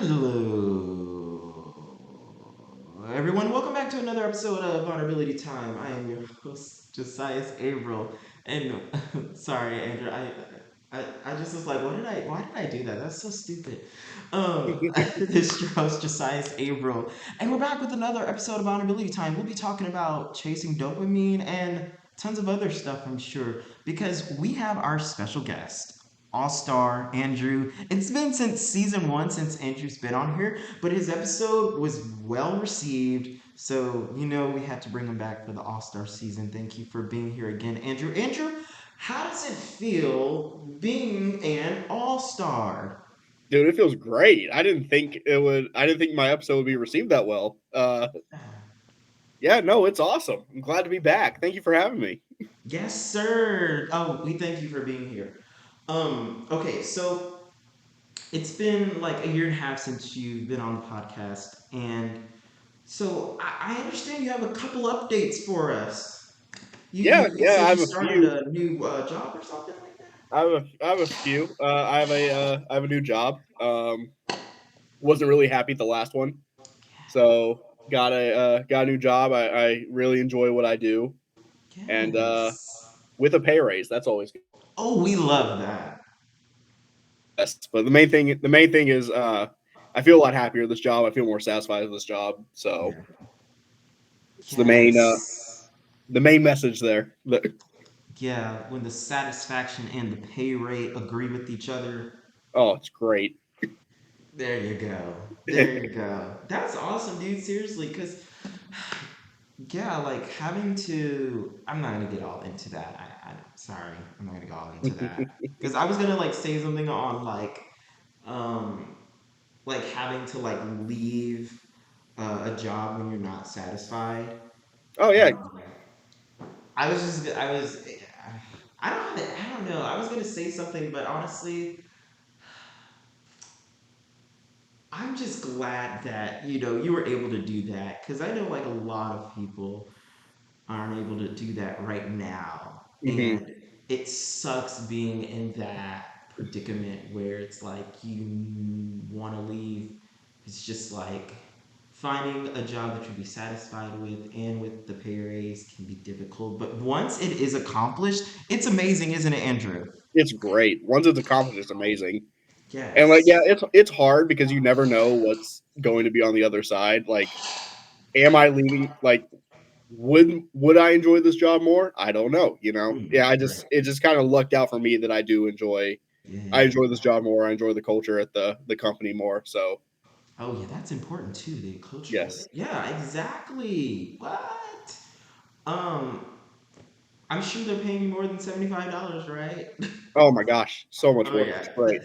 Hello, everyone. Welcome back to another episode of Vulnerability Time. I am your host, Josias Averill. And sorry, Andrew. I just was like, why did I do that? That's so stupid. This is your host, Josias Averill. And we're back with another episode of Vulnerability Time. We'll be talking about chasing dopamine and tons of other stuff, I'm sure, because we have our special guest. All Star Andrew. It's been since season one since Andrew's been on here, but his episode was well received. So, we had to bring him back for the All Star season. Thank you for being here again, Andrew. Andrew, how does it feel being an All Star? Dude, it feels great. I didn't think it would. I didn't think my episode would be received that well. Yeah, no, it's awesome. I'm glad to be back. Thank you for having me. Yes, sir. Oh, we thank you for being here. Okay, so it's been like a year and a half since you've been on the podcast, and so I understand you have a couple updates for us. You Yeah, said I you have a started few. a new job or something like that. I have a few. I have a new job. Wasn't really happy at the last one, so got a new job. I really enjoy what I do, and Yes. with a pay raise, that's always good. Oh, we love that. Yes. But the main thing is I feel a lot happier with this job. I feel more satisfied with this job. So Yeah. it's Yes. the main message there. Yeah, when the satisfaction and the pay rate agree with each other. Oh, it's great. There you go. There you go. That's awesome, dude. Seriously, because yeah, like having to. I'm not gonna get all into that. Sorry, I'm not gonna go all into that because I was gonna like say something on um, like having to like leave a job when you're not satisfied. Oh yeah. Um, I was just. I was. I don't. I don't know. I was gonna say something, but honestly, I'm just glad that you were able to do that because I know like a lot of people aren't able to do that right now. hmm And it sucks being in that predicament where it's like you want to leave. It's just like finding a job that you'd be satisfied with and with the pay raise can be difficult. But once it is accomplished, it's amazing, isn't it, Andrew? It's great. Once it's accomplished, it's amazing. And like, yeah, Yes. it's hard because you never know what's going to be on the other side. Like, am I leaving? Like, would I enjoy this job more? I don't know. Yeah, Right. it just kind of lucked out for me that I Yeah. enjoy this job more. I enjoy the culture at the company more. So Oh yeah, that's important too. The cultural. yes. Yeah, exactly. What? Um, I'm sure they're paying you more than $75, right? Oh my gosh, so much Oh more. yeah. It's great.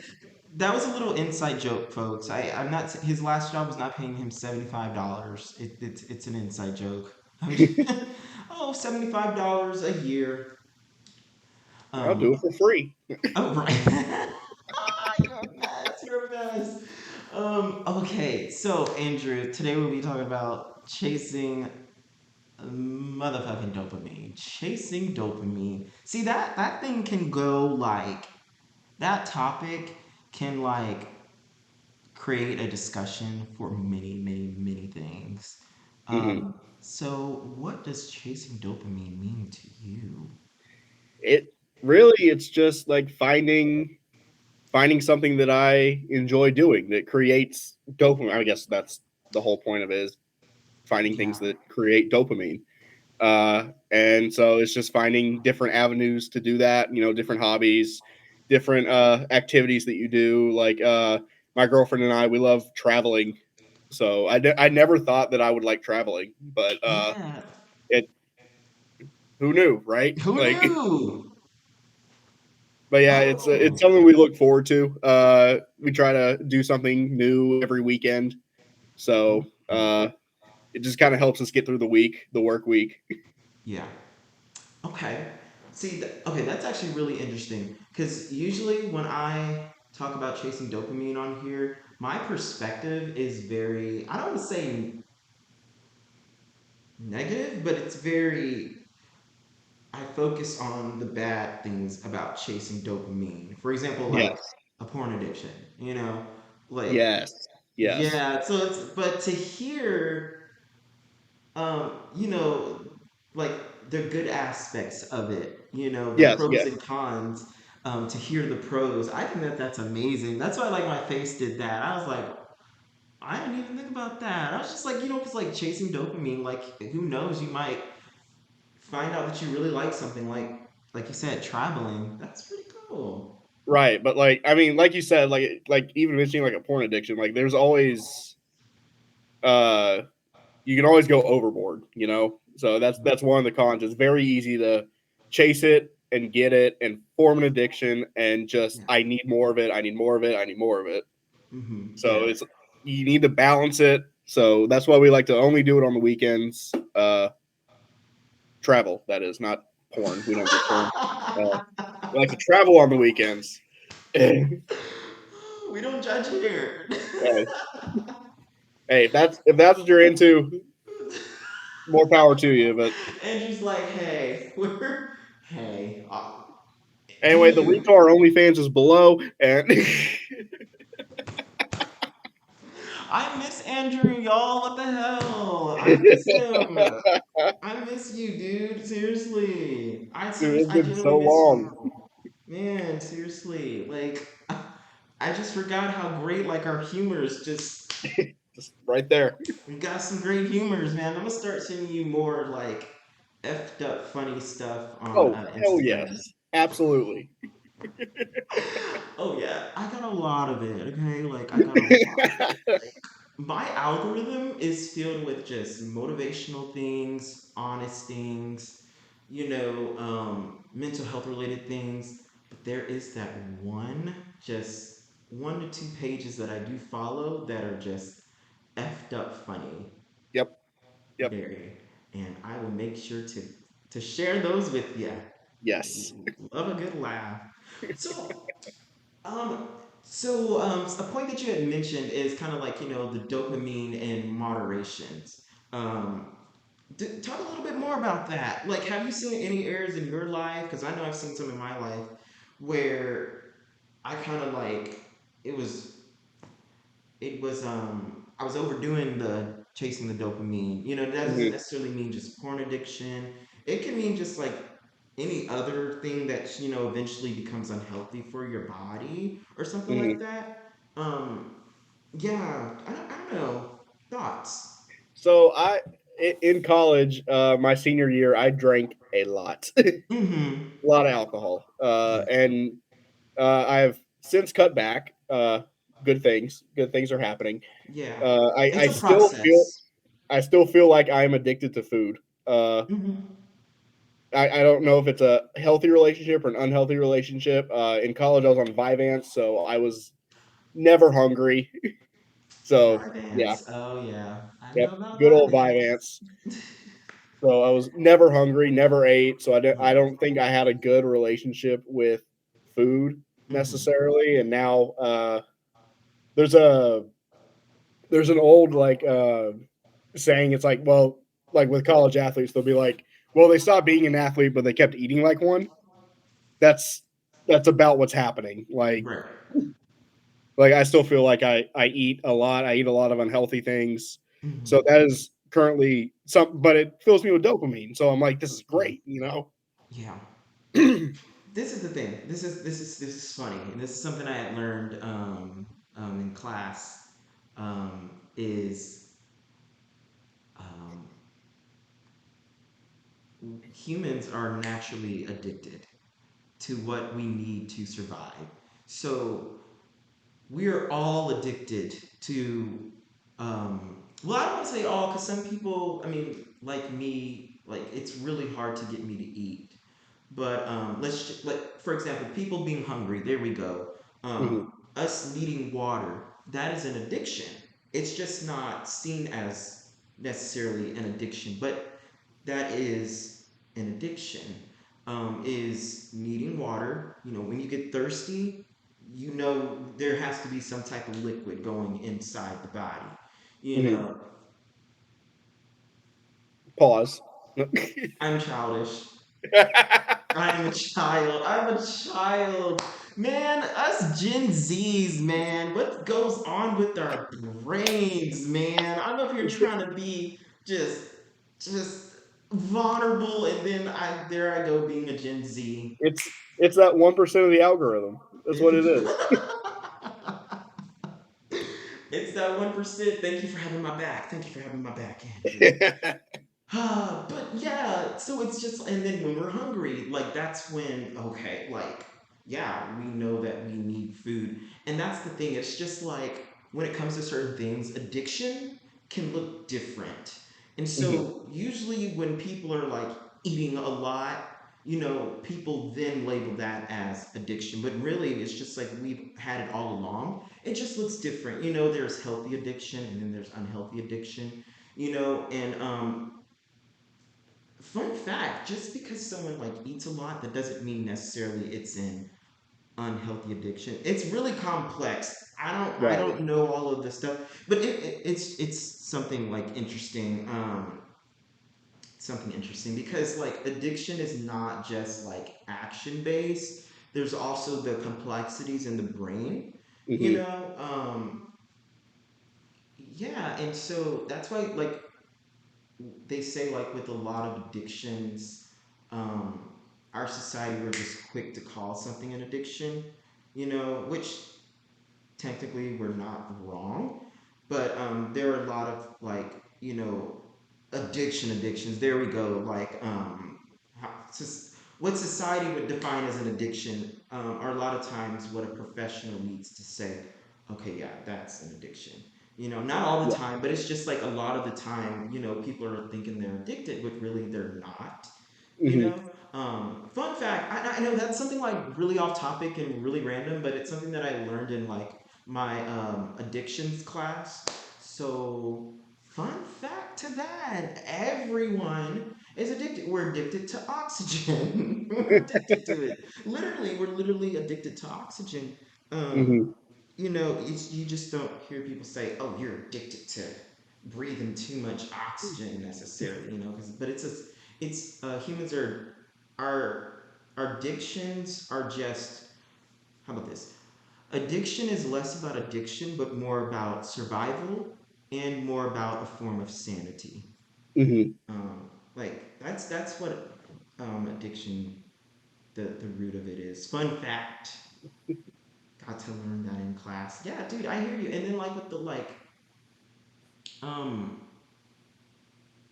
That was a little inside joke, folks. I'm not. His last job was not paying him $75. It's an inside joke. I'm just, oh, $75 a year. I'll do Um. it for free. Oh right. You're a mess. You're a mess. Okay. So Andrew, today we'll be talking about chasing motherfucking dopamine. Chasing dopamine. See that thing can go like that topic can like create a discussion for many things. hmm So what does chasing dopamine mean to you? It really, it's just like finding something that I enjoy doing that creates dopamine. I guess that's the whole point of it is finding Yeah. things that create dopamine. And so it's just finding different avenues to do that. Different hobbies, different activities that you do. Like my girlfriend and I, we love traveling. So I never thought that I would like traveling, but Yeah. it who knew, right? Who Like knew? but yeah, it's Oh. something we look forward to. We try to do something new every weekend, so it just kind of helps us get through the work week. Yeah. Okay. See, okay, that's actually really interesting because usually when I talk about chasing dopamine on here, my perspective is very, I don't want to say negative, but it's very, I focus on the bad things about chasing dopamine. For example, like Yes, a porn addiction, like yes, Yes. Yeah, so it's but to hear you know, like the good aspects of it, you know, the Yes. pros Yes. and cons, to hear the pros. I think that that's amazing. That's why like my face did that. I was like, I didn't even think about that. I was just like, you know, it's like chasing dopamine. Like, who knows? You might find out that you really like something. Like you said, traveling. That's pretty cool. Right. But like, I mean, like you said, like even mentioning like a porn addiction, like there's always uh you can always go overboard, you know. So that's one of the cons. It's very easy to chase it and get it and form an addiction and just Yeah. I need more of it. I need more of it. I need more of it. So Yeah. it's you need to balance it. So that's why we like to only do it on the weekends. Travel, that is, not porn. We don't do porn. Uh, we like to travel on the weekends. Hey, We don't judge here. hey, if that's what you're into, more power to you. But Andrew's like, hey, hey, do anyway, the link you? to our OnlyFans is below, and I miss Andrew, y'all. What the hell? I miss him. I miss you, dude. Seriously. dude, it's I been so genuinely miss long. you. Man, seriously. Like, I just forgot how great, like, our humors just. Just right there. We got some great humors, man. I'm gonna start sending you more, like, effed up funny stuff on Oh, hell Instagram. yes. Absolutely. Oh yeah, I got a lot of it. Okay, like I got a lot of it. Like my algorithm is filled with just motivational things, honest things, mental health related things. But there is that just 1 to 2 pages that I do follow that are just effed up funny, Yep. Yep. very, and I will make sure to share those with you. Yes. Love a good laugh. So um, so a point that you had mentioned is kind of like, the dopamine and moderations. Um, talk a little bit more about that. Like, have you seen any areas in your life? Because I know I've seen some in my life where I kind of like, it was I was overdoing the chasing the dopamine. That doesn't Hmm. necessarily mean just porn addiction. It can mean just like any other thing that eventually becomes unhealthy for your body or something like Hmm. that. Yeah, I don't know. Thoughts? So in college, my senior year, I drank a lot, a Mm-hmm. lot of alcohol, Yeah. and I've since cut back. Good things are happening. Yeah. I It's a still feel process. I still feel like I'm addicted to food. Uh, Mm-hmm. I don't know if it's a healthy relationship or an unhealthy relationship. In college, I was on Vyvanse, so I was never hungry. So yeah, Vyvanse. Oh yeah, I yep, know about good old Vyvanse. Vyvanse. So I was never hungry, never ate. So I Yeah. don't think I had a good relationship with food Mm-hmm. necessarily. And now there's a there's an old like saying. It's like, well, like with college athletes, they'll be like, well, they stopped being an athlete, but they kept eating like one. That's that's about what's happening. Right. Like I still feel like I eat a lot. I eat a lot of unhealthy things. So Mm-hmm. that is currently some, but it fills me with dopamine. So I'm like, this is Yeah. great, you know. Yeah. This is the thing. This is funny, and this is something I had learned in class. Is um, Humans are naturally addicted to what we need to survive. So we are all addicted to. Well, I don't want to say all, because some people, I mean, like me, like it's really hard to get me to eat. But like for example, people being hungry. There we go. Mhm, Us needing water. That is an addiction. It's just not seen as necessarily an addiction, but that is an addiction. Is needing water. When you get thirsty, there has to be some type of liquid going inside the body. You mhm. know, Pause. I'm childish. I am a child. I'm a child. Man, us Gen Zs, man, what goes on with our brains, man? I don't know if you're trying to be just vulnerable, and then there I go being a Gen Z. It's that 1% of the algorithm. That's what it is. It's that 1%. Thank you for having my back. Thank you for having my back, Andrew. But yeah, so it's just, and then when we're hungry, like that's when, okay, like, yeah, we know that we need food. And that's the thing, it's just like when it comes to certain things, addiction can look different. And Mhm. so usually when people are like eating a lot, people then label that as addiction. But really, it's just like we've had it all along. It just looks different. There's healthy addiction and then there's unhealthy addiction, and fun fact, just because someone like eats a lot, that doesn't mean necessarily it's an unhealthy addiction. It's really complex. I don't Right. know all of the stuff, but it's something like interesting. Something interesting because like addiction is not just like action based. There's also the complexities in the brain. You Hmm. know, yeah, and so that's why like they say like with a lot of addictions, um, our society we're just quick to call something an addiction, which technically we're not wrong, but there are a lot of like addictions. There we go. Like what society would define as an addiction are a lot of times what a professional needs to say. Okay, yeah, that's an addiction. Not all the Yeah. time, but it's just like a lot of the time. People are thinking they're addicted, but really they're not. You Hmm. know, fun fact. I know that's something like really off topic and really random, but it's something that I learned in like my addictions class. So, fun fact to that: everyone is addicted. We're addicted to oxygen. We're addicted to it. Literally, we're literally addicted to oxygen. Um, Hmm. you just don't hear people say, "Oh, you're addicted to breathing too much oxygen," necessarily. But it's humans are our addictions are just, how about this? Addiction is less about addiction, but more about survival and more about a form of sanity. Hmm. Like that's what addiction, the root of it is. Fun fact. Got to learn that in class. Yeah, dude, I hear you. And then like with the like, um,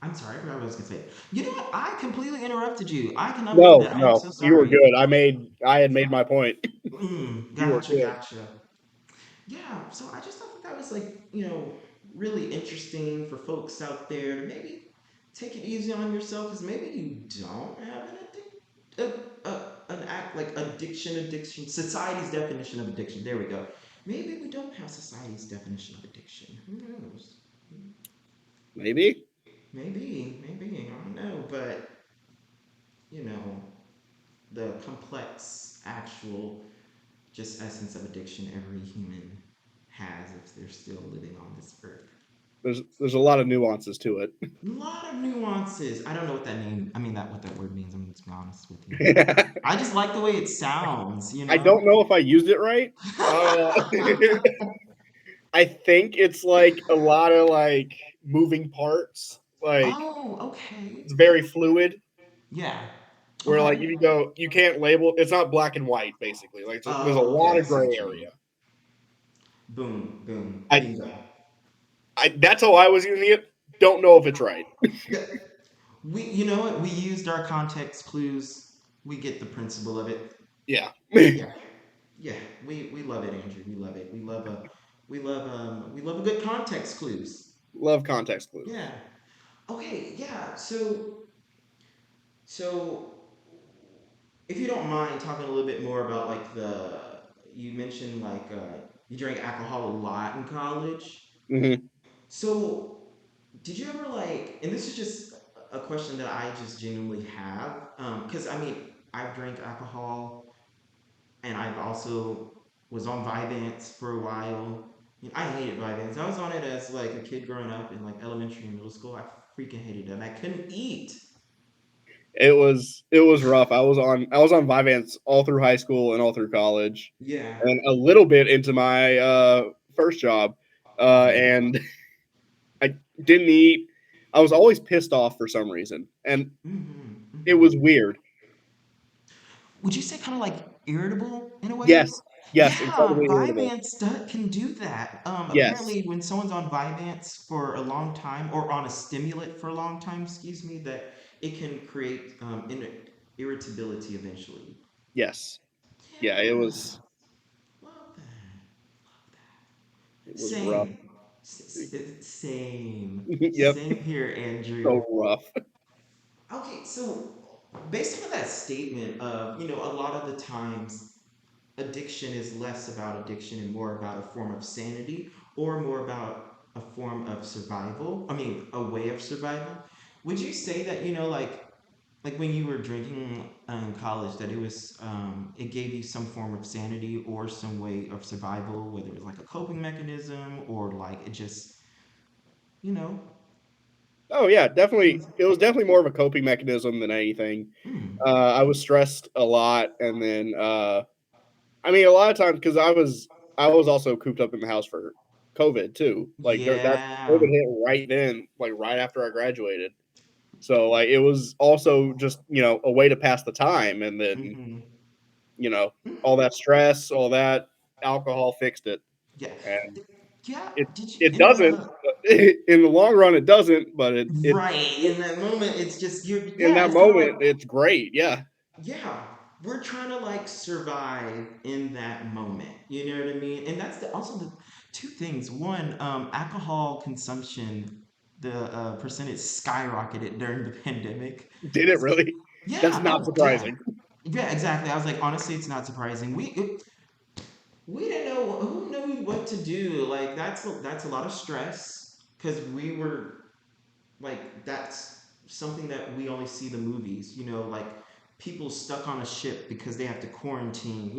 I'm sorry, I forgot what I was gonna say. You know what? I completely interrupted you. I cannot believe No, that. I am no, so you were sorry. good. I had made my point. You were Gotcha, good. gotcha. Yeah, so I just thought that was like, really interesting for folks out there to maybe take it easy on yourself because maybe you don't have an act like addiction, society's definition of addiction. There we go. Maybe we don't have society's definition of addiction. Who knows? Maybe. Maybe, I don't know, but you know, the complex actual just essence of addiction every human has if they're still living on this earth. There's a lot of nuances to it. A lot of nuances. I don't know what that name. I mean, that what that word means. I'm just be honest with you. I just like the way it sounds. I don't know if I used it right. Uh, I think it's like a lot of like moving parts. Like Oh, okay. it's very fluid. Yeah. Where like Okay. if you go, you can't label. It's not black and white. Basically, like there's a Oh, okay. lot I of see gray what you mean. area. Boom, boom, I, bingo. I that's how I was using it. Don't know if it's right. Yeah. You know what? We used our context clues. We get the principle of it. Yeah. Yeah. Yeah. We love it, Andrew. We love it. We love a good context clues. Love context clues. Yeah. Okay. Yeah. So if you don't mind talking a little bit more about like you mentioned like you drank alcohol a lot in college. Hmm. So did you ever like, and this is just a question that I just genuinely have, because I mean I've drank alcohol and I've also was on Vyvanse for a while. I hated Vyvanse. I was on it as like a kid growing up in like elementary and middle school. I freaking hated it, and I couldn't eat. it was rough. I was on Vyvanse all through high school and all through college, Yeah. and a little bit into my first job, Mm-hmm. and I didn't eat. I was always pissed off for some reason, and Mm-hmm. it Mm-hmm. was weird. Would you say kind of like irritable in a way? Yes, yes, Yeah, incredibly irritable. Can do that. Yes, Apparently, when someone's on Vyvanse for a long time or on a stimulant for a long time, excuse me, that it can create irritability eventually. yes, yeah. It Yeah, was love that. it was rough. Same. Same. Yep, Same here, so Andrew. rough. Okay, so based on that statement of, a lot of the times addiction is less about addiction and more about a form of sanity or more about a form of survival. I mean, a way of survival. Would you say that, like when you were drinking in college, that it gave you some form of sanity or some way of survival, whether it was like a coping mechanism or like it just, you know, Oh yeah, it definitely. was, It was definitely more of a coping mechanism than anything. mm, I was stressed a lot, and then I mean, a lot of times because I was also cooped up in the house for COVID too. Like that yeah. COVID hit right then, like right after I graduated. So like it was also just a way to pass the time, and then Mm-hmm. you know all Mm-hmm. that stress, all that alcohol fixed it, Yeah. and Yeah. it Did you, it in doesn't. the, In the long run, it doesn't, but it right, in that moment, it's just in yeah, that it's kind of like, moment, it's great. Yeah, yeah, we're trying to like survive in that moment. You know what I mean? And that's also the two things. One, alcohol consumption, the percentage skyrocketed during the pandemic. did it really? That's Yeah, not oh yeah, surprising. yeah, exactly. I was like, honestly, it's not surprising. We didn't know who knew what to do. Like that's a lot of stress because we were like that's something that we only see the movies, like people stuck on a ship because they have to quarantine,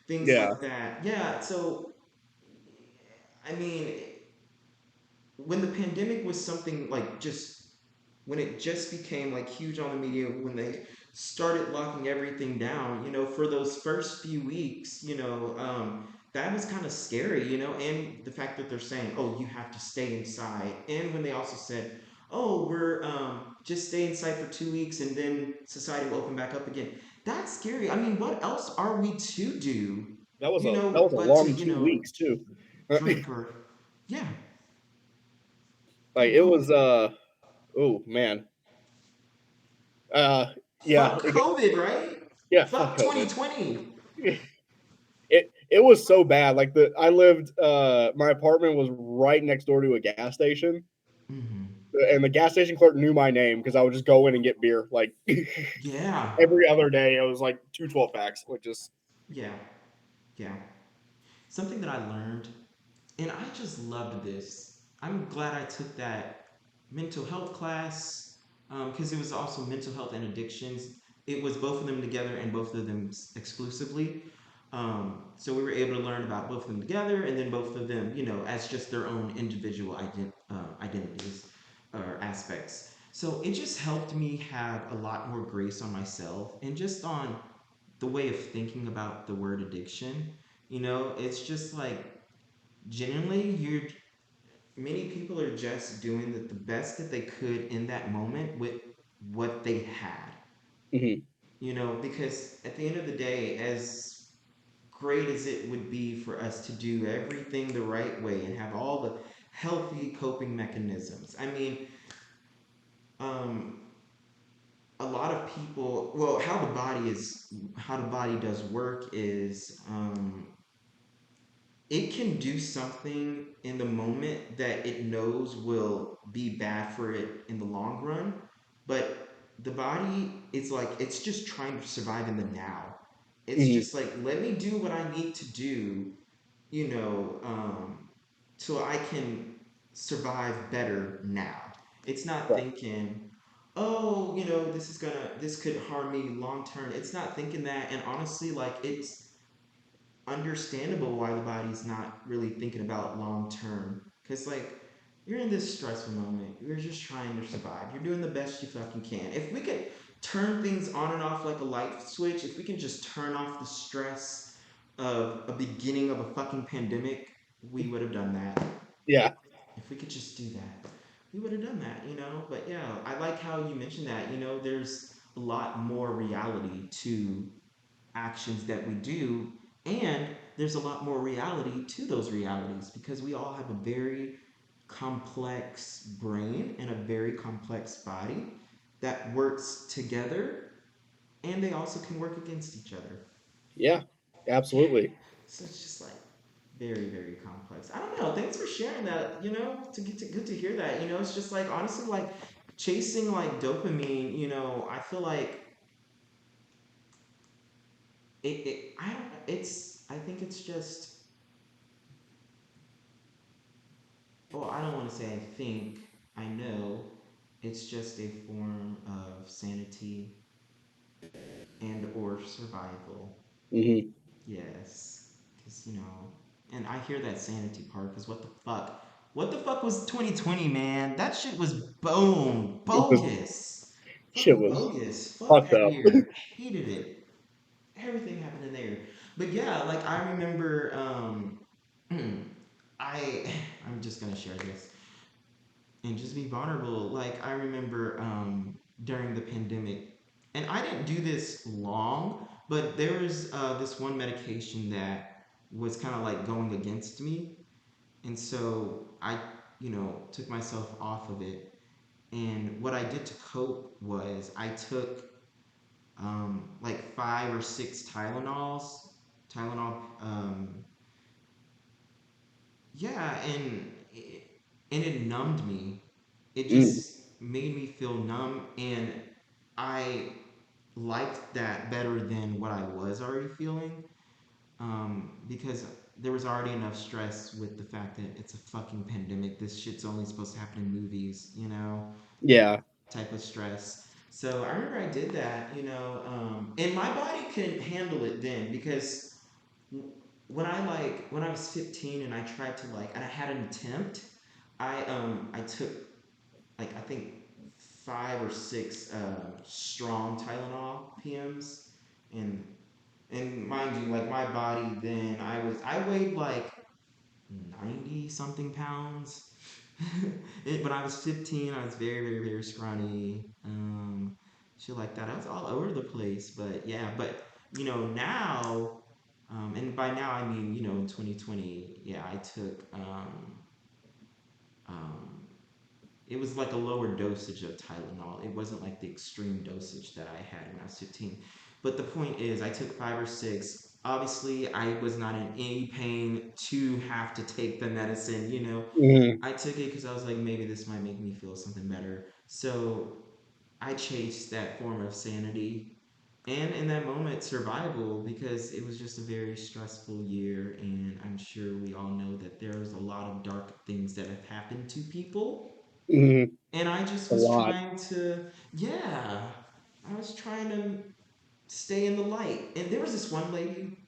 things Yeah. like that. Yeah, so I mean, when the pandemic was something like just when it just became like huge on the media, when they started locking everything down, for those first few weeks, that was kind of scary, and the fact that they're saying, oh, you have to stay inside. And when they also said, oh, we're just stay inside for 2 weeks and then society will open back up again. That's scary. I mean, what else are we to do, That was a but to, long 2 weeks too. drink or, yeah, Like it go. was oh man. Uh yeah, Fuck COVID, right? yeah, fuck Fuck COVID. 2020. It was so bad. Like I lived my apartment was right next door to a gas station. Mm-hmm. And the gas station clerk knew my name because I would just go in and get beer like Yeah, every other day. It was like 2 12 packs, which is yeah, yeah. Something that I learned, and I just loved this. I'm glad I took that mental health class because it was also mental health and addictions. It was both of them together and both of them exclusively. So we were able to learn about both of them together and then both of them, as just their own individual identities or aspects. So it just helped me have a lot more grace on myself and just on the way of thinking about the word addiction. It's just like genuinely, many people are just doing the best that they could in that moment with what they had. mhm, Because at the end of the day, as great as it would be for us to do everything the right way and have all the healthy coping mechanisms, I mean, um, a lot of people, well, how the body does work is it can do something in the moment that it knows will be bad for it in the long run, but the body is like it's just trying to survive in the now. It's mhm, just like let me do what I need to do, you know, so I can survive better now. It's not right, thinking, oh, this could harm me long term. It's not thinking that, and honestly, like it's understandable why the body's not really thinking about long term. Because, like, you're in this stressful moment. You're just trying to survive. You're doing the best you fucking can. If we could turn things on and off like a light switch, if we can just turn off the stress of a beginning of a fucking pandemic, we would have done that. Yeah. If we could just do that, we would have done that, you know? But yeah, I like how you mentioned that, you know, there's a lot more reality to actions that we do, and there's a lot more reality to those realities because we all have a very complex brain and a very complex body that works together, and they also can work against each other. Yeah. Yeah, Absolutely. so it's just like very very complex. I don't know, thanks for sharing that, you know, to get to good to hear that, you know. It's just like honestly like chasing like dopamine, you know, I feel like it I don't, it's I think it's just, well, I don't want to say I think, I know it's just a form of sanity and or survival. Hmm. Yes, because you know, and I hear that sanity part because what the fuck? What the fuck was 2020, man? That shit was It was bogus. shit Fucking was bogus. Fuck fucked that up. year. Hated it. Everything happened in there. But yeah, like I remember I I'm just gonna share this and just be vulnerable. Like I remember during the pandemic, and I didn't do this long, but there was this one medication that was kind of like going against me, and so I, you know, took myself off of it. And what I did to cope was I took like 5 or 6 Tylenol, yeah, and it numbed me. It Mm. just made me feel numb, and I liked that better than what I was already feeling. Because there was already enough stress with the fact that it's a fucking pandemic. This shit's only supposed to happen in movies, you know, Yeah. type of stress. So I remember I did that, you know, and my body couldn't handle it then because when I was 15 and I tried to like and I had an attempt, I took like I think 5 or 6 strong Tylenol PMs, and mind you, like my body then I weighed like 90 something pounds. When I was 15, I was very, very, very scrawny. Shit like that. I was all over the place. But yeah, but you know, now, and by now I mean, you know, in 2020, yeah, I took, um, it was like a lower dosage of Tylenol. It wasn't like the extreme dosage that I had when I was 15. But the point is, I took 5 or 6. Obviously, I was not in any pain to have to take the medicine, you know. Hmm. I took it because I was like, maybe this might make me feel something better. So I chased that form of sanity and in that moment, survival, because it was just a very stressful year. And I'm sure we all know that there's a lot of dark things that have happened to people. Hmm. And I just A was lot. trying to, yeah, I was trying to stay in the light. And there was this one lady,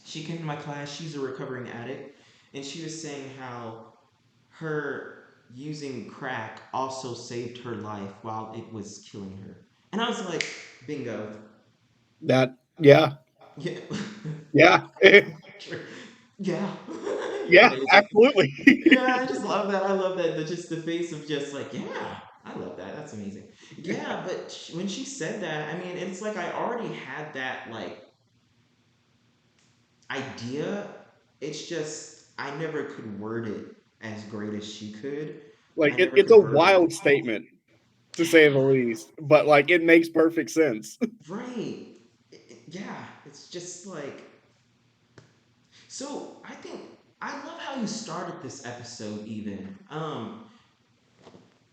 she came to my class, she's a recovering addict, and she was saying how her using crack also saved her life while it was killing her. And I was like, bingo. That. Yeah. Yeah. Yeah. Yeah. You're Yeah. amazing. Absolutely. Yeah, I just love that. I love that. Just the face of just like, yeah, I love that. That's amazing. Yeah, but when she said that, I mean, it's like I already had that like idea. It's just I never could word it as great as she could. Like I never it's could a verb it. wild statement to say the least, but like it makes perfect sense. Right. Yeah, it's just like so. I think I love how you started this episode. Even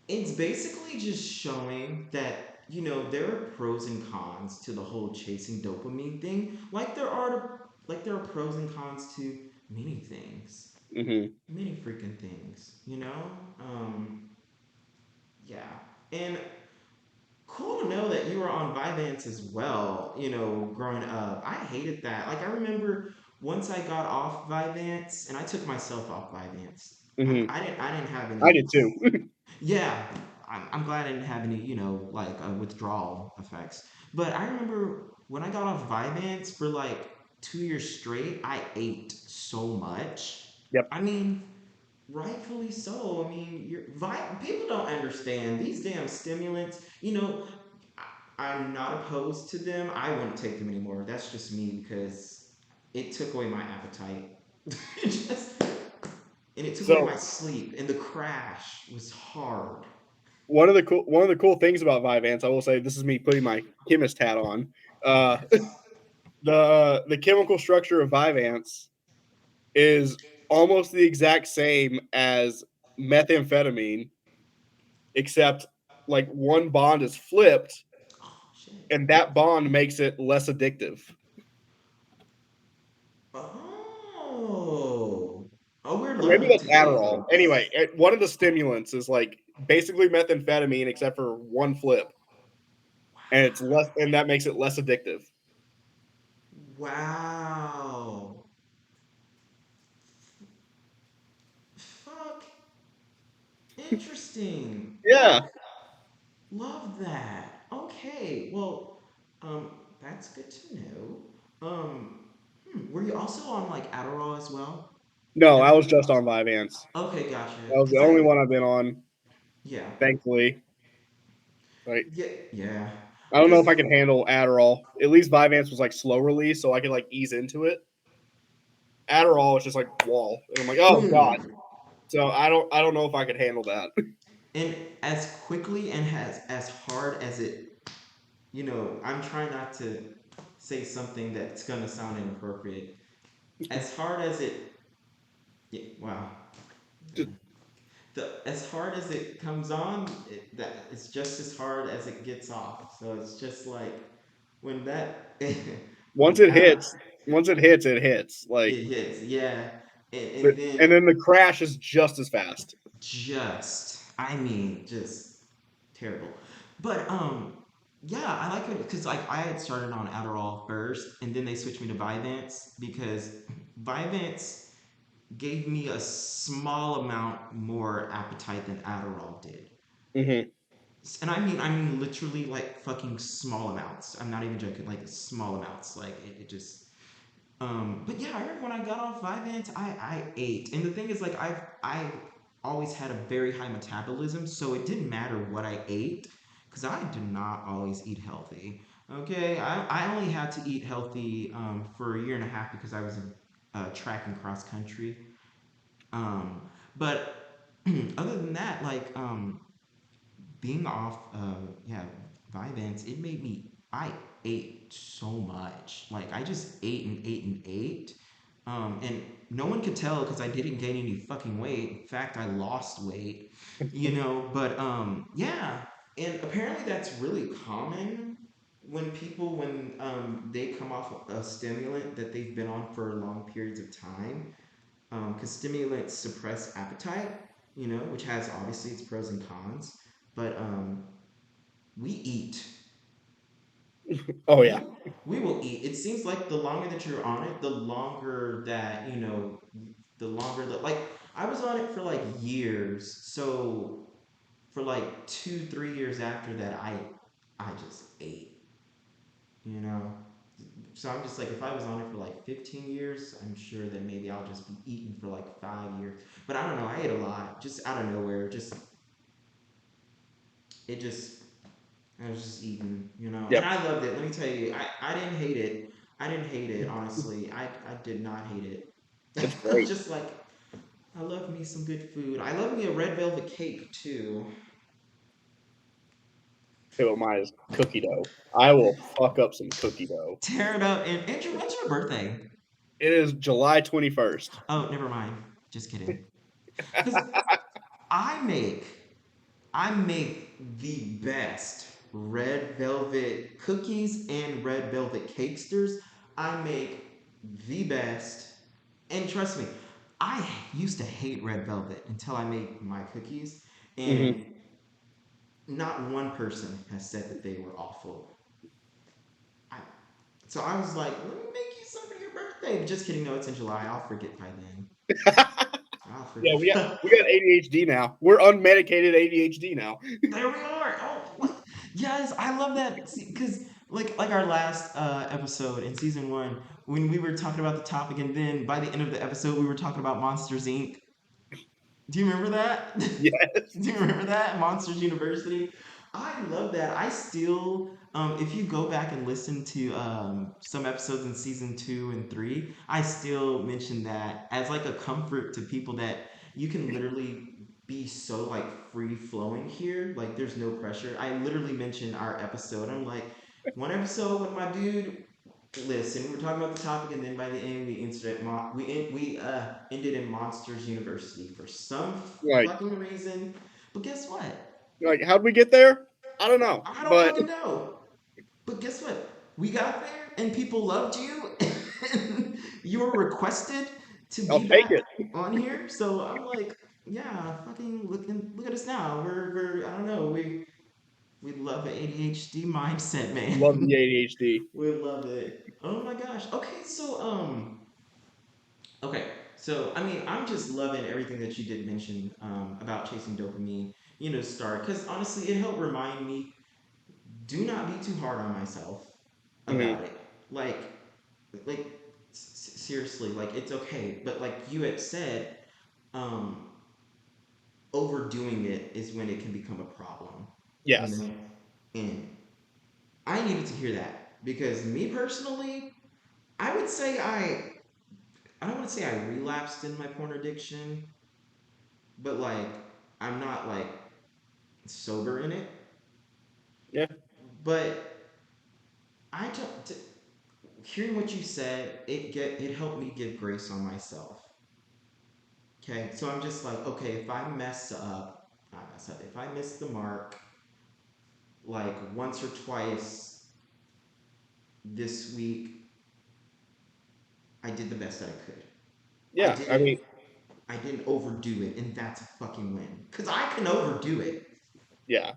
it's basically just showing that you know there are pros and cons to the whole chasing dopamine thing. Like there are pros and cons to many things, Hmm. many freaking things. You know. Yeah, and cool to know that you were on Vyvanse as well, you know, growing up. I hated that. Like, I remember once I got off Vyvanse, and I took myself off Vyvanse. Hmm. I didn't have I any. did too. Yeah, I'm glad I didn't have any, like withdrawal effects. But I remember when I got off Vyvanse for like 2 years straight, I ate so much. Yep. I mean, rightfully so. I mean, people don't understand these damn stimulants. I'm not opposed to them. I wouldn't take them anymore. That's just me because it took away my appetite. it just, and it took away my So sleep, and the crash was hard. one of the cool things about Vyvanse, I will say, this is me putting my chemist hat on. Oh Uh, yes. the chemical structure of Vyvanse is almost the exact same as methamphetamine, except like one bond is flipped, Oh shit. and that bond makes it less addictive. Oh. Oh, we're Or maybe learning that's today, Adderall. folks. Anyway, one of the stimulants is like basically methamphetamine, except for one flip, and it's less, and that makes it less addictive. Wow. Fuck. Interesting. Yeah. Love that. Okay. Well, that's good to know. Were you also on like Adderall as well? No, At I the was just on Vyvanse. Okay, gotcha. That was the Cause only one I've been on, yeah, thankfully. Like, yeah, yeah. I don't know Cause if I can handle Adderall. At least Vyvanse was like slow release, so I could like ease into it. Adderall was just like wall, and I'm like, oh god. boom, So I don't know if I could handle that. and as quickly and as hard as it, I'm trying not to say something that's gonna sound inappropriate. As hard as it, yeah, wow. Just As hard as it comes on, it's just as hard as it gets off. So it's just like when that once when it out hits, once it hits, it hits. Like, it hits, yeah, and and then then the crash is just as fast. I mean, just terrible. But yeah, I like it because like I had started on Adderall first, and then they switched me to Vyvanse because Vyvanse gave me a small amount more appetite than Adderall did. Hmm. And I mean literally like fucking small amounts. I'm not even joking, like small amounts. Like it just but yeah, I remember when I got off Vyvanse, I ate. And the thing is like I always had a very high metabolism, so it didn't matter what I ate because I did not always eat healthy. Okay, I only had to eat healthy for a year and a half because I was in track and cross country. Um, but other than that, like being off yeah Vyvanse, it made me I ate so much. Like I just ate and ate and ate. And no one could tell because I didn't gain any fucking weight. In fact, I lost weight, But yeah, and apparently that's really common when they come off a stimulant that they've been on for long periods of time, because stimulants suppress appetite, which has obviously its pros and cons. But we eat. Oh yeah, We will eat. It seems like the longer that you're on it, the longer that the longer that like I was on it for like years. So for like 2, 3 years after that, I just ate. You know. So I'm just like, if I was on it for like 15 years, I'm sure that maybe I'll just be eating for like 5 years. But I don't know. I ate a lot, just out of nowhere. It just I was just eating. And yep, I loved it. Let me tell you, I didn't hate it. I didn't hate it, honestly. I did not hate it. it's I was great. just like, I love me some good food. I love me a red velvet cake too. Hey, well, mine is cookie dough. I will fuck up some cookie dough. Tear it up. And Andrew, when's your birthday? It is July 21st. Oh, never mind. Just kidding. Because I make I make the best red velvet cookies and red velvet cakesters. I make the best. And trust me, I used to hate red velvet until I made my cookies. Hmm. And not one person has said that they were awful. I, so I was like, let me make you some for your birthday. Just kidding. No, it's in July. I'll forget by then. I Yeah, forget. we got ADHD now. We're unmedicated ADHD now. There we are. Oh, what? Yes, I love that because like our last episode in season one, when we were talking about the topic, and then by the end of the episode, we were talking about Monsters Inc. Do you remember that? Yes. Do you remember that Monsters University? I love that. I still, if you go back and listen to some episodes in season two and three, I still mention that as like a comfort to people that you can literally be so like free flowing here. Like there's no pressure. I literally mentioned our episode. I'm like, one episode with my dude. Listen, we were talking about the topic, and then by the end, we ended ended in Monsters University for some Like fucking reason. But guess what? how'd we get there? I don't know, I don't but really know. But guess what? We got there, and people loved you, and you were requested to I'll be take back it. on here. So I'm like, yeah, fucking look at us now. We're I don't know. We love an ADHD mindset, Love the man. ADHD. We love it. Oh my gosh. Okay, so I mean, I'm just loving everything that you did mention about chasing dopamine. You know, start because honestly, it helped remind me: do not be too hard on myself Hmm. about it. Like, like seriously, like it's okay. But like you had said, um, overdoing it is when it can become a problem. You Yes. know, and I needed to hear that because me personally, I would say I don't want to say I relapsed in my porn addiction, but like I'm not like sober in it. Yeah. But I don't. Hearing what you said, it helped me give grace on myself. Okay, so I'm just like, okay, if I mess up, not mess up. If I miss the mark like once or twice this week, I did the best that I could. I Yeah. I didn't. mean, I didn't overdo it, and that's a fucking win. Cause I can overdo it. yeah.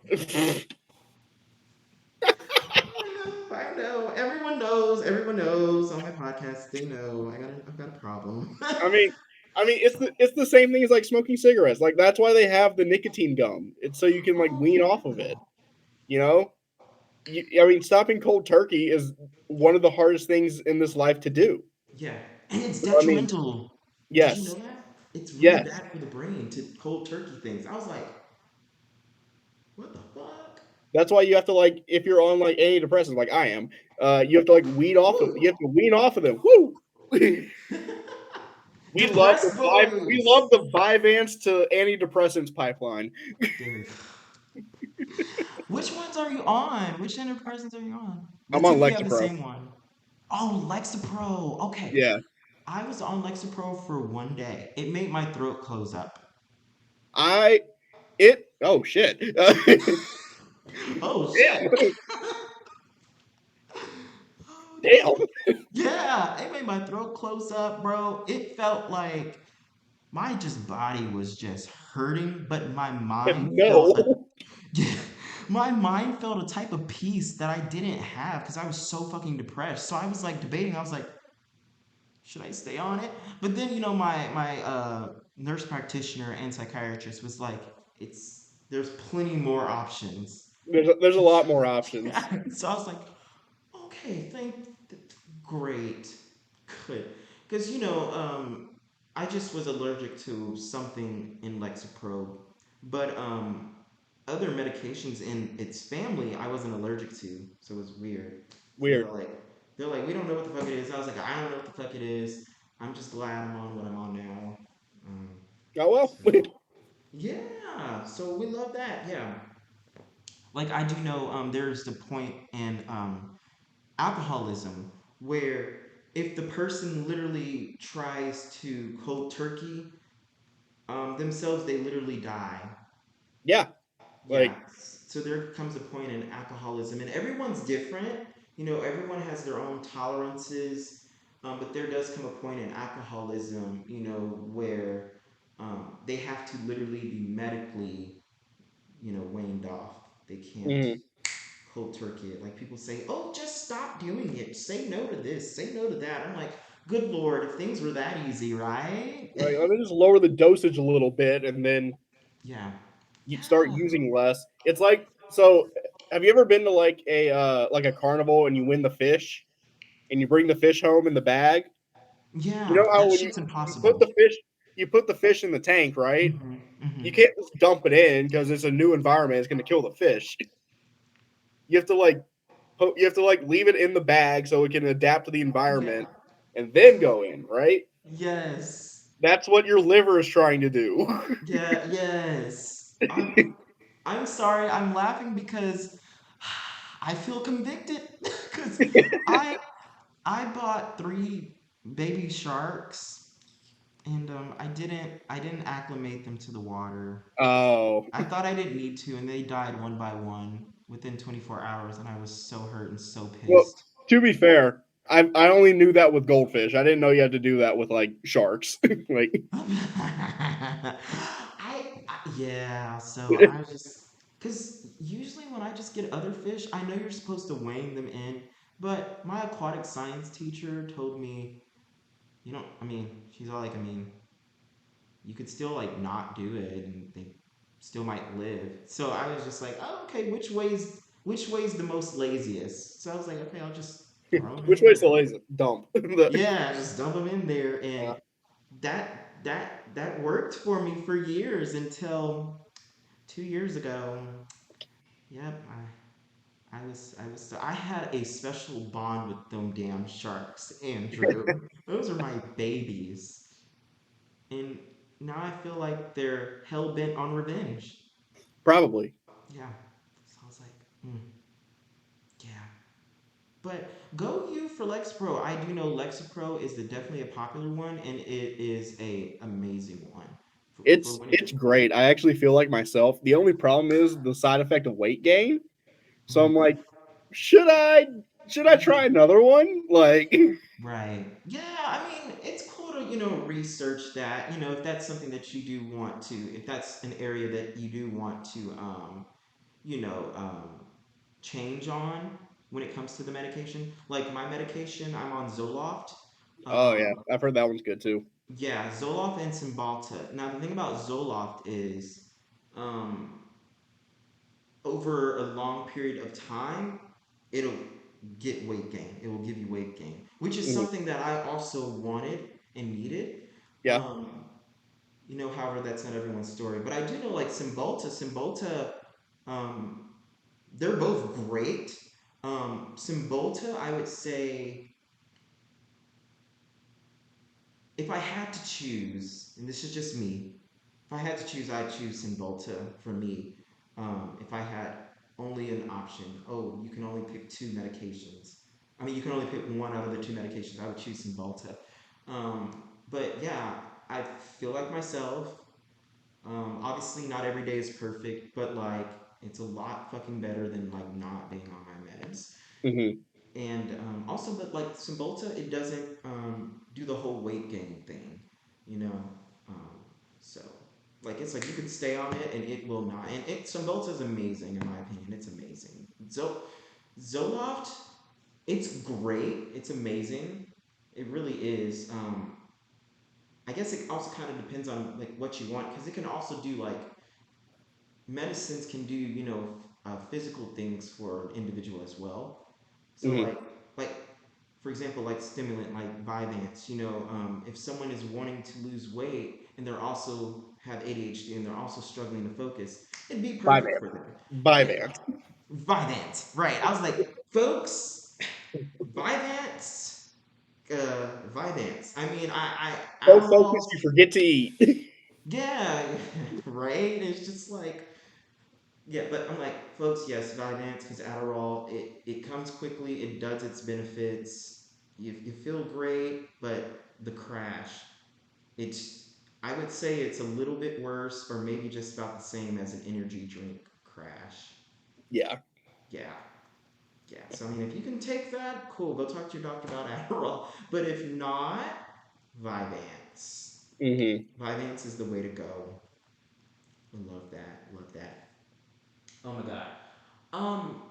I know. Everyone knows. Everyone knows on my podcast. They know I've got a problem. I mean, it's the same thing as like smoking cigarettes. Like that's why they have the nicotine gum. It's so you can like Oh wean off of yeah. it. You know. I mean, stopping cold turkey is one of the hardest things in this life to do. Yeah, and it's I mean, detrimental. Did you know yes, that? It's really yes. bad for the brain to cold turkey things. I was like, what the fuck? That's why you have to like if you're on like antidepressants, like I am, you have to like weed off of. Woo! You have to wean off of them. Woo! Depressed We boys. love the Vyvanse to antidepressants pipeline. Dude, which ones are you on? Which antidepressants are you on? I'm Let's see on if we have the Lexapro. same one. Oh, Lexapro. Okay, Yeah, I was on Lexapro for one day. It made my throat close up. I it. Oh shit! Oh shit. Damn, Oh damn. damn. Yeah, it made my throat close up, bro. It felt like my just body was just hurting, but my mind felt a No. yeah, my mind felt a type of peace that I didn't have because I was so fucking depressed. So I was like debating. I was like, should I stay on it? But then my nurse practitioner and psychiatrist was like, it's there's plenty more options. There's a lot more options. Yeah. So I was like, okay, great, good, because I just was allergic to something in Lexapro, but other medications in its family I wasn't allergic to, so it was weird. So Weird. they're like, we don't know what the fuck it is. I was like, I don't know what the fuck it is. I'm just glad I'm on what I'm on now. Um, Oh well. so yeah, so we love that. Yeah, like I do know there's the point in alcoholism where if the person literally tries to cold turkey themselves, they literally die. Yeah. Yeah. Like. So there comes a point in alcoholism, and everyone's different. You know, everyone has their own tolerances, but there does come a point in alcoholism, where they have to literally be medically, waned off. They can't Mhm. cold turkey it. Like people say, oh, just stop doing it. Say no to this. Say no to that. I'm like, Good Lord, if things were that easy, right? Like, let me just lower the dosage a little bit, and then Yeah. you start Yeah. using less. It's like so. Have you ever been to like a carnival and you win the fish and you bring the fish home in the bag? You Yeah, know how that when shit's you put impossible. the fish in the tank, right? Hmm. Hmm. You can't just dump it in because it's a new environment. It's going to kill the fish. You have to leave it in the bag so it can adapt to the Yeah. environment and then go in, right? Yes. That's what your liver is trying to do. Yeah, yes. I'm sorry, I'm laughing because I feel convicted because I I bought three baby sharks and I didn't acclimate them to the water. Oh, I thought I didn't need to and they died one by one within 24 hours and I was so hurt and so well, pissed. to be fair, I only knew that with goldfish. I didn't know you had to do that with like sharks. Like, Yeah, so I was just because usually when I just get other fish, I know you're supposed to weighing them in, but my aquatic science teacher told me, you know, I mean, she's all like, I mean, you could still like not do it and they still might live. So I was just like, oh, okay, which way's the most laziest? So I was like, okay, I'll just throw them which in way's the there. lazy? Dump. Yeah, just dump them in there, and Uh, that worked for me for years until 2 years ago. Yep, I had a special bond with them damn sharks, Andrew. Those are my babies, and now I feel like they're hell bent on revenge. probably. Yeah, so I was like, yeah. But go you for Lexapro. I do know Lexapro is definitely a popular one, and it is a amazing one for It's when it. it's great. I actually feel like myself. The only problem is the side effect of weight gain. So I'm Mhm. like, should I should I try another one? Like, Right. Yeah, I mean, it's cool to, research that, if that's something that you do want to, if that's an area that you do want to, you know, um, change on when it comes to the medication. Like my medication, I'm on Zoloft. oh yeah, Um, I've heard that one's good too. yeah, Zoloft and Cymbalta. Now, the thing about Zoloft is, um, over a long period of time, it'll get weight gain. It will give you weight gain, which is Mhm. something that I also wanted and needed. Yeah. Um, however, that's not everyone's story. But I do know, like Cymbalta, um, they're both great. Cymbalta, I would say, if I had to choose, and this is just me, if I had to choose, I'd choose Cymbalta for me. If I had only an option, oh, you can only pick two medications. I mean, you can only pick one out of the two medications. I would choose Cymbalta. But yeah, I feel like myself. Obviously, not every day is perfect, but like it's a lot fucking better than like not being on my meds. Hmm. And also, but like Cymbalta, it doesn't do the whole weight gain thing, you know. Um, so like it's like you could stay on it and it will not. And Cymbalta is amazing in my opinion. It's amazing. Zoloft, it's great. It's amazing. It really is. I guess it also kind of depends on like what you want because it can also do like medicines can do physical things for an individual as well. So Hmm. like for example, like stimulant like Vyvanse. If someone is wanting to lose weight and they're also have ADHD and they're also struggling to focus, it'd be Bye, perfect man. for them. Bye, Yeah, man. Vyvanse. Right. I was like, folks, Vyvanse. Vyvanse. I mean, So focused, Adderall. you forget to eat. Yeah, right. It's just like yeah, but I'm like, folks, yes, Vyvanse because Adderall, it comes quickly, it does its benefits, you feel great, but the crash, it's, I would say it's a little bit worse or maybe just about the same as an energy drink crash. Yeah. Yeah, yeah. So, I mean, if you can take that, cool, go talk to your doctor about Adderall. But if not, Vyvanse. Hmm. Vyvanse is the way to go. I love that, love that. Oh my god. Um,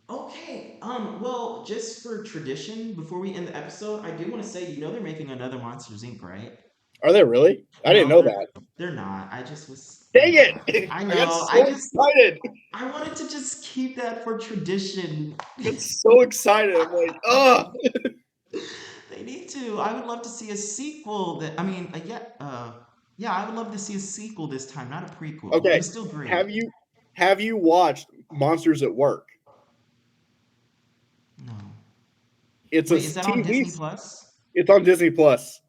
Okay. Well, just for tradition, before we end the episode, I do want to say, they're making another Monsters Inc., right? Are they really? I didn't No, know they're that. they're not. I just was, Dang it! I I got know. so excited. I wanted to just keep that for tradition. I got so excited. I'm like, ugh. They need to. I would love to see a sequel. Yeah, I would love to see a sequel this time, not a prequel. It Okay, was still great. have you have you watched Monsters at Work? No. It's a Wait, is that on TV. Disney Plus? It's on Disney Plus.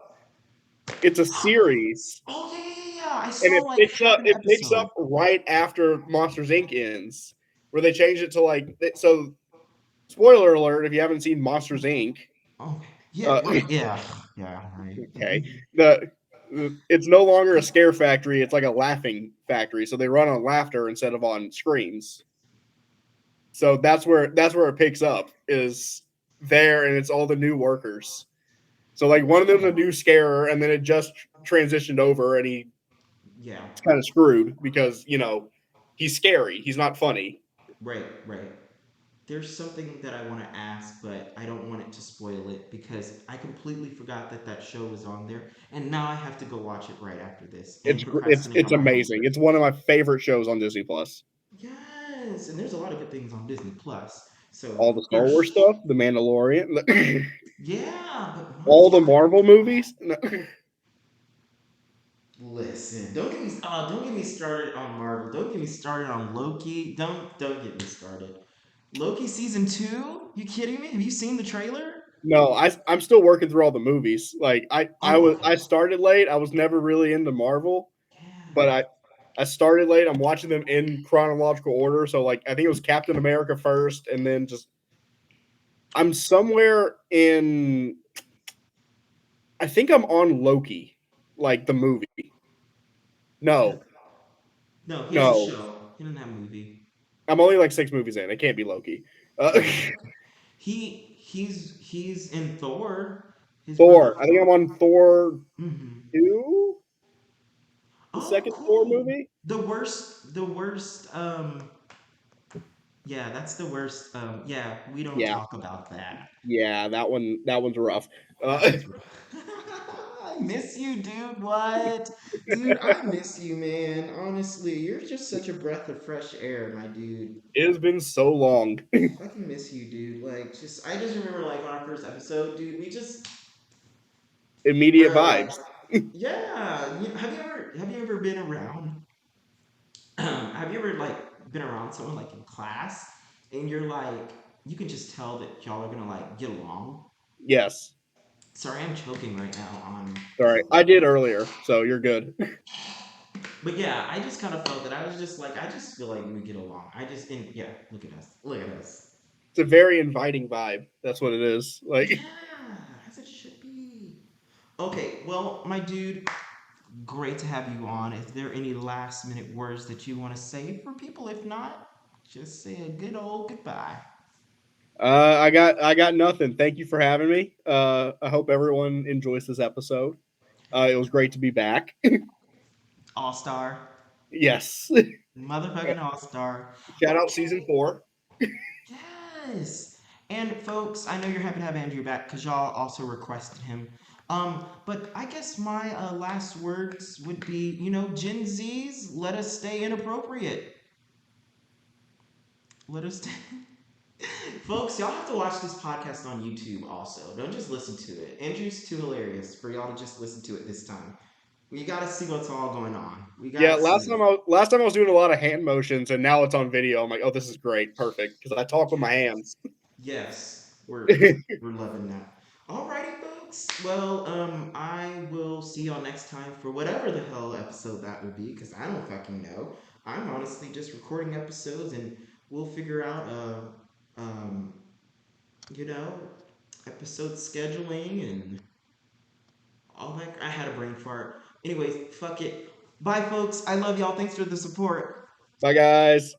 It's a series, Oh yeah, yeah, yeah, yeah. I and saw it like picks half up. an It picks episode. up right after Monsters Inc. ends, where they changed it to like. So, spoiler alert: if you haven't seen Monsters Inc., Oh yeah, uh, right. Yeah, yeah, right. okay, the it's no longer a scare factory; it's like a laughing factory. So they run on laughter instead of on screens. So that's where it picks up is there, and it's all the new workers. So like one of them's a Okay. new scarer, and then it just transitioned over, and he's Yeah. kind of screwed because he's scary. He's not funny. Right. Right. There's something that I want to ask, but I don't want it to spoil it because I completely forgot that that show was on there, and now I have to go watch it right after this and It's procrastinate it's on my amazing. homework. It's one of my favorite shows on Disney Plus. Yes, and there's a lot of good things on Disney Plus. So All the Star there's Wars stuff, The Mandalorian, yeah, but all the yeah. Marvel movies. Listen, don't get me started on Marvel. Don't get me started on Loki. Don't get me started. Loki season 2? You kidding me? Have you seen the trailer? No, I'm still working through all the movies. Like Oh, I okay. started late. I was never really into Marvel, but Yeah. I started late. I'm watching them in chronological order. So like I think it was Captain America first, and then just I'm somewhere in. I think I'm on Loki, like the movie. Yeah. No, No, he has a no, show. He doesn't have a movie. I'm only like 6 movies in. It can't be Loki. Oh, okay. He's in Thor. His brother Thor. I think Thor. I'm on Thor Hmm. 2, the Oh, second Thor cool. movie. The worst. Yeah, that's the worst. Yeah, we don't Yeah, talk about that. yeah, that one's rough. That Uh, one's rough. I miss you, dude. What? Dude, I miss you, man. Honestly, you're just such a breath of fresh air, my dude. it has been so long. Fucking miss you, dude. I just remember, like, on our first episode, dude, we just, Immediate bro, like, vibes. yeah. Have you ever been around, have you ever, like, been around someone, like, in class, and you're, like, you can just tell that y'all are gonna, like, get along? Yes. Sorry, I'm choking right now on All right. I did earlier, so you're good. But yeah, I just kind of felt that I was just like, I just feel like we get along. And yeah, look at us, look at us. It's a very inviting vibe. That's what it is. Like, Yeah, as it should be. Okay, well, my dude, great to have you on. Is there any last minute words that you want to say for people? If not, just say a good old goodbye. I got nothing. Thank you for having me. I hope everyone enjoys this episode. It was great to be back. All star, Yes. motherfucking all star. Shout out season Okay, 4. yes. And folks, I know you're happy to have Andrew back because y'all also requested him. But I guess my last words would be, Gen Zs, let us stay inappropriate. Let us stay. Folks, y'all have to watch this podcast on YouTube also. Don't just listen to it. Andrew's too hilarious for y'all to just listen to it this time. We gotta see what's all going on. We Yeah, gotta see it. last time I was doing a lot of hand motions, and now it's on video. I'm like, oh, this is great, perfect, because I talk with my hands. Yes, we're loving that. Alrighty, folks. Well, I will see y'all next time for whatever the hell episode that will be, because I don't fucking know. I'm honestly just recording episodes, and we'll figure out, um, you know, episode scheduling and all that. I had a brain fart. Anyways, fuck it. Bye, folks. I love y'all. Thanks for the support. Bye, guys.